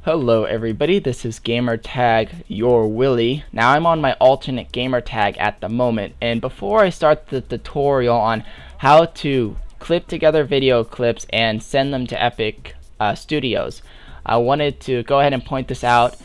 Hello everybody, this is MrYourWilly. Now I'm on my alternate gamer tag at the moment, and before I start the tutorial on how to clip together video clips and send them to Epic Studios, I wanted to go ahead and point this out.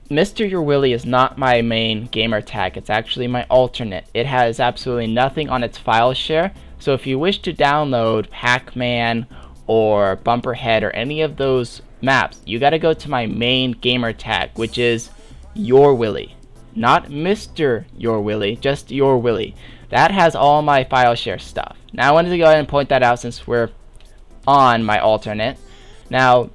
MrYourWilly is not my main gamer tag, it's actually my alternate. It has absolutely nothing on its file share, so if you wish to download Pac-Man or Bumperhead or any of those maps, you gotta go to my main gamer tag, which is YourWilly, not MrYourWilly, just YourWilly. That has all my file share stuff. Now I wanted to go ahead and point that out since we're on my alternate. Now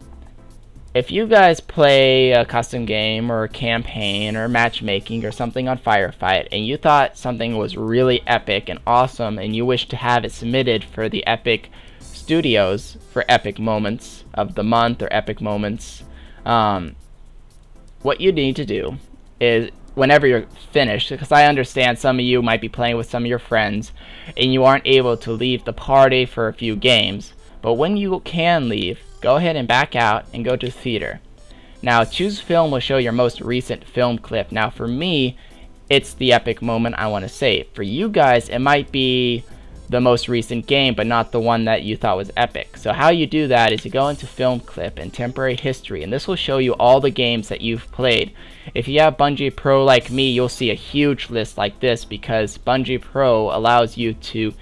if you guys play a custom game or a campaign or matchmaking or something on Firefight and you thought something was really epic and awesome and you wish to have it submitted for the Epic Studios for epic moments of the month or epic moments, what you need to do is whenever you're finished, because I understand some of you might be playing with some of your friends and you aren't able to leave the party for a few games, but when you can leave, go ahead and back out and go to theater. Now choose film will show your most recent film clip. Now for me, it's the epic moment I want to save. For you guys, it might be the most recent game, but not the one that you thought was epic. So how you do that is you go into film clip and temporary history, and this will show you all the games that you've played. If you have Bungie Pro like me, you'll see a huge list like this because Bungie Pro allows you to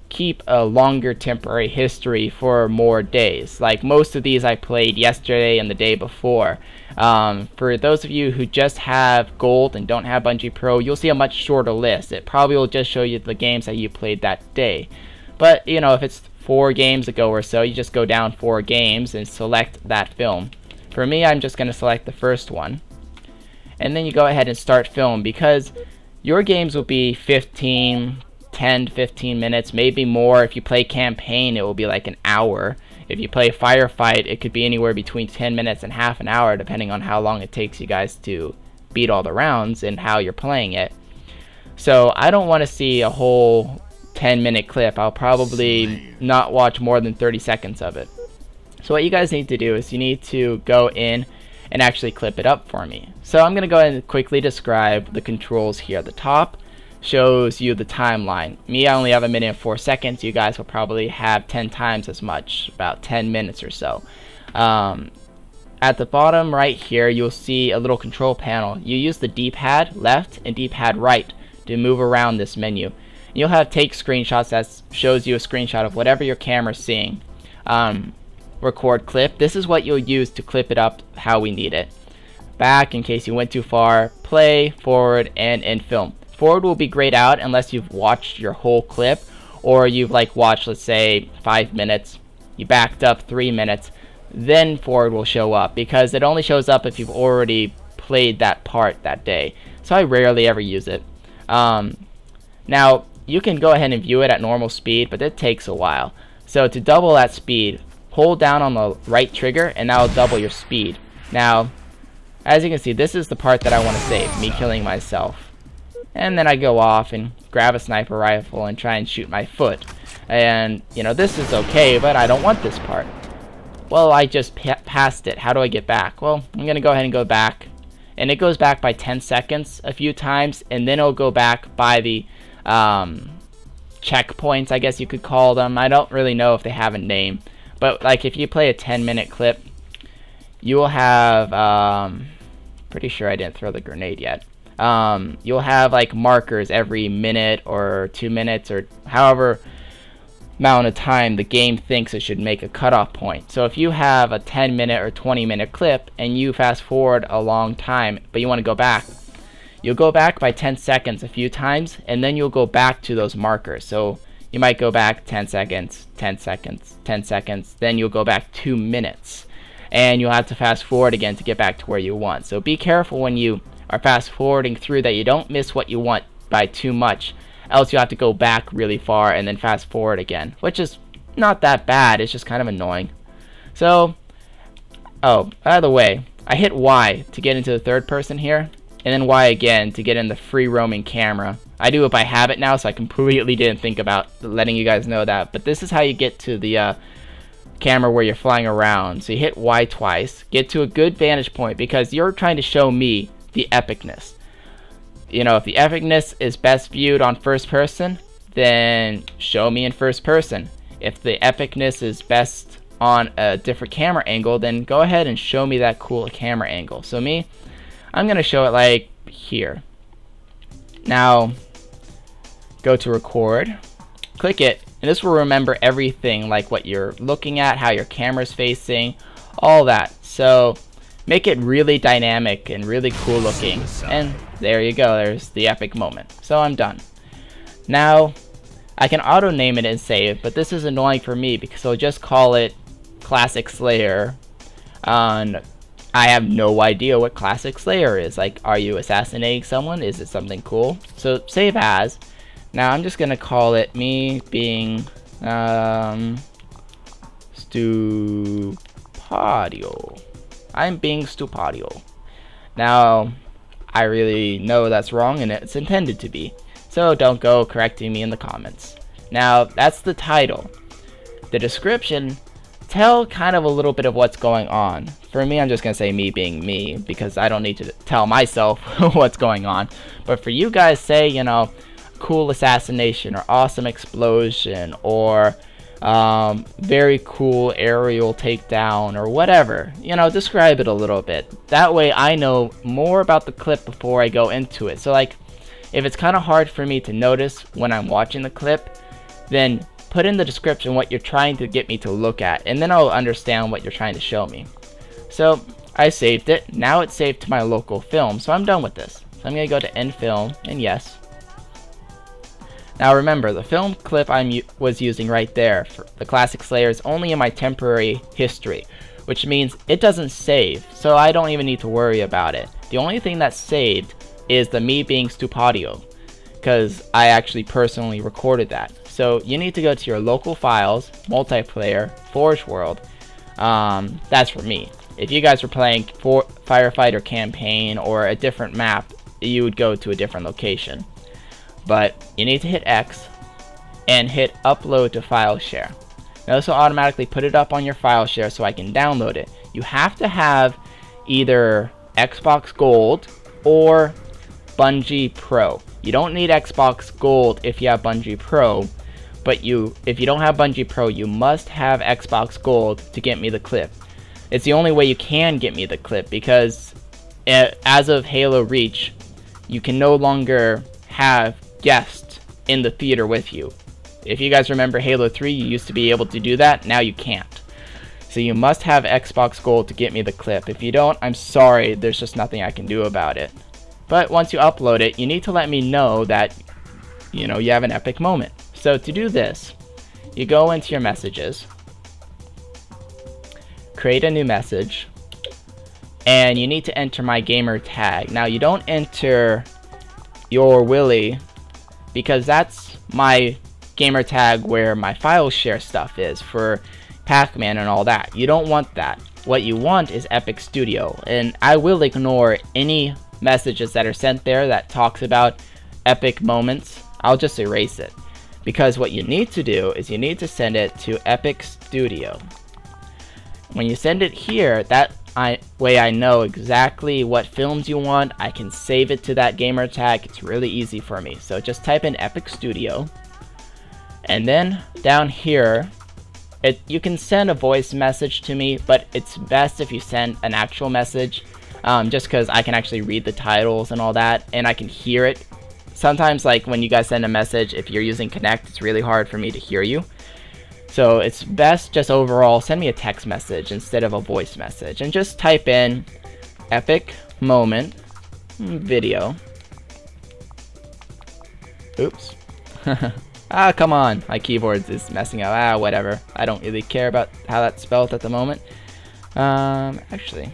keep a longer temporary history for more days. Like most of these I played yesterday and the day before. For those of you who just have gold and don't have Bungie Pro, you'll see a much shorter list. It probably will just show you the games that you played that day. But you know, if it's 4 games ago or so, you just go down 4 games and select that film. For me, I'm just going to select the first one, and then you go ahead and start film, because your games will be 10 to 15 minutes, maybe more. If you play campaign, it will be like an hour. If you play Firefight, it could be anywhere between 10 minutes and half an hour, depending on how long it takes you guys to beat all the rounds and how you're playing it. So I don't want to see a whole 10-minute clip. I'll probably not watch more than 30 seconds of it. So what you guys need to do is you need to go in and actually clip it up for me. So I'm going to go ahead and quickly describe the controls here. The top shows you the timeline. Me, I only have 1 minute and 4 seconds. You guys will probably have 10 times as much, about 10 minutes or so. At the bottom right here, you'll see a little control panel. You use the D-pad left and D-pad right to move around this menu. You'll have take screenshots that shows you a screenshot of whatever your camera's seeing. Record clip. This is what you'll use to clip it up how we need it. Back in case you went too far. Play, forward, and end film. Forward will be grayed out unless you've watched your whole clip, or you've like watched, let's say, 5 minutes, you backed up 3 minutes, then forward will show up, because it only shows up if you've already played that part that day. So I rarely ever use it. Now you can go ahead and view it at normal speed, but it takes a while. So to double that speed, hold down on the right trigger and that'll double your speed. Now as you can see, this is the part that I want to save, me killing myself. And then I go off and grab a sniper rifle and try and shoot my foot. And, you know, this is okay, but I don't want this part. Well, I just passed it. How do I get back? Well, I'm going to go ahead and go back. And it goes back by 10 seconds a few times, and then it'll go back by the checkpoints, I guess you could call them. I don't really know if they have a name. But, like, if you play a 10-minute clip, you will have, pretty sure I didn't throw the grenade yet. You'll have like markers every minute or 2 minutes or however amount of time the game thinks it should make a cutoff point. So if you have a 10-minute or 20-minute clip and you fast forward a long time but you want to go back, you'll go back by 10 seconds a few times, and then you'll go back to those markers. So you might go back 10 seconds, 10 seconds, 10 seconds, then you'll go back 2 minutes, and you'll have to fast forward again to get back to where you want. So be careful when you are fast forwarding through that you don't miss what you want by too much, else you have to go back really far and then fast forward again, which is not that bad, it's just kind of annoying. So, oh, by the way, I hit Y to get into the third person here, and then Y again to get in the free roaming camera. I do it by habit now, so I completely didn't think about letting you guys know that, but this is how you get to the camera where you're flying around. So you hit Y twice, get to a good vantage point, because you're trying to show me the epicness. You know, if the epicness is best viewed on first person, then show me in first person. If the epicness is best on a different camera angle, then go ahead and show me that cool camera angle. So me, I'm gonna show it like here. Now go to record, click it, and this will remember everything, like what you're looking at, how your camera's facing, all that. So make it really dynamic and really cool looking, and there you go, there's the epic moment. So I'm done. Now I can auto name it and save, but this is annoying for me because I'll just call it Classic Slayer, and I have no idea what Classic Slayer is. Like, are you assassinating someone? Is it something cool? So save as. Now I'm just gonna call it me being Stupadio. I'm being Stupadio. Now I really know that's wrong and it's intended to be, so don't go correcting me in the comments. Now that's the title. The description, tell kind of a little bit of what's going on. For me, I'm just gonna say me being me because I don't need to tell myself what's going on. But for you guys, say, you know, cool assassination or awesome explosion or very cool aerial takedown or whatever. You know, describe it a little bit. That way I know more about the clip before I go into it. So like, if it's kind of hard for me to notice when I'm watching the clip, then put in the description what you're trying to get me to look at, and then I'll understand what you're trying to show me. So I saved it. Now it's saved to my local film, so I'm done with this. So I'm going to go to end film, and yes. Now remember, the film clip I was using right there for the Classic Slayer is only in my temporary history, which means it doesn't save, so I don't even need to worry about it. The only thing that's saved is the me being Stupadio, because I actually personally recorded that. So you need to go to your local files, multiplayer, Forge World. That's for me. If you guys were playing Firefighter Campaign or a different map, you would go to a different location. But you need to hit X and hit upload to file share. Now this will automatically put it up on your file share so I can download it. You have to have either Xbox Gold or Bungie Pro. You don't need Xbox Gold if you have Bungie Pro, but if you don't have Bungie Pro, you must have Xbox Gold to get me the clip. It's the only way you can get me the clip, because as of Halo Reach, you can no longer have guests in the theater with you. If you guys remember Halo 3, you used to be able to do that, now you can't. So you must have Xbox Gold to get me the clip. If you don't, I'm sorry, there's just nothing I can do about it. But once you upload it, you need to let me know that, you know, you have an epic moment. So to do this, you go into your messages, create a new message, and you need to enter my gamer tag. Now you don't enter MrYourWilly, because that's my gamer tag where my file share stuff is for Pac-Man and all that. You don't want that. What you want is EpicStudio, and I will ignore any messages that are sent there that talks about epic moments. I'll just erase it, because what you need to do is you need to send it to EpicStudio. When you send it here, that way I know exactly what films you want. I can save it to that gamer tag. It's really easy for me. So just type in EpicStudio, and then down here you can send a voice message to me, but it's best if you send an actual message, just because I can actually read the titles and all that, and I can hear it. Sometimes, like when you guys send a message, if you're using Connect, it's really hard for me to hear you. So it's best just overall send me a text message instead of a voice message, and just type in epic moment video. Oops. Ah, come on, my keyboard is messing up. Ah, whatever. I don't really care about how that's spelled at the moment. Actually.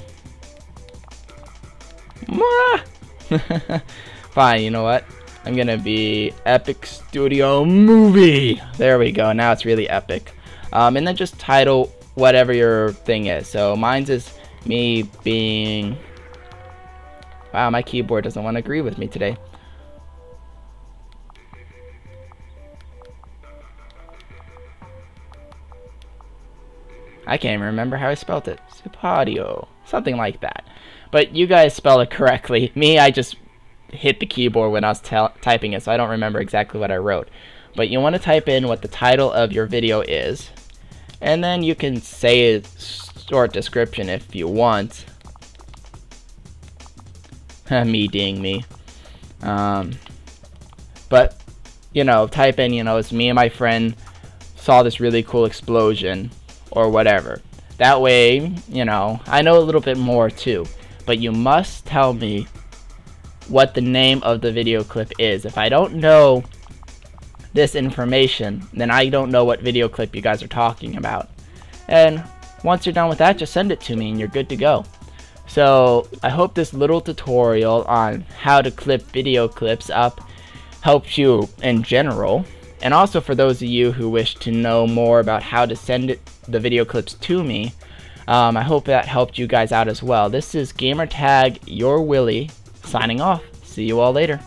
Fine, you know what? I'm gonna be EpicStudio movie. There we go. Now it's really epic. And then just title whatever your thing is. So mine's is me being. Wow, my keyboard doesn't want to agree with me today. I can't even remember how I spelled it. Supadio. Something like that. But you guys spell it correctly. Me, I just hit the keyboard when I was typing it, so I don't remember exactly what I wrote. But you want to type in what the title of your video is, and then you can say a short description if you want. Me being me. But, you know, type in, you know, it's me and my friend saw this really cool explosion, or whatever. That way, you know, I know a little bit more too. But you must tell me what the name of the video clip is. If I don't know this information, then I don't know what video clip you guys are talking about. And once you're done with that, just send it to me and you're good to go. So I hope this little tutorial on how to clip video clips up helps you in general. And also for those of you who wish to know more about how to send the video clips to me, I hope that helped you guys out as well. This is gamertag MrYourWilly signing off. See you all later.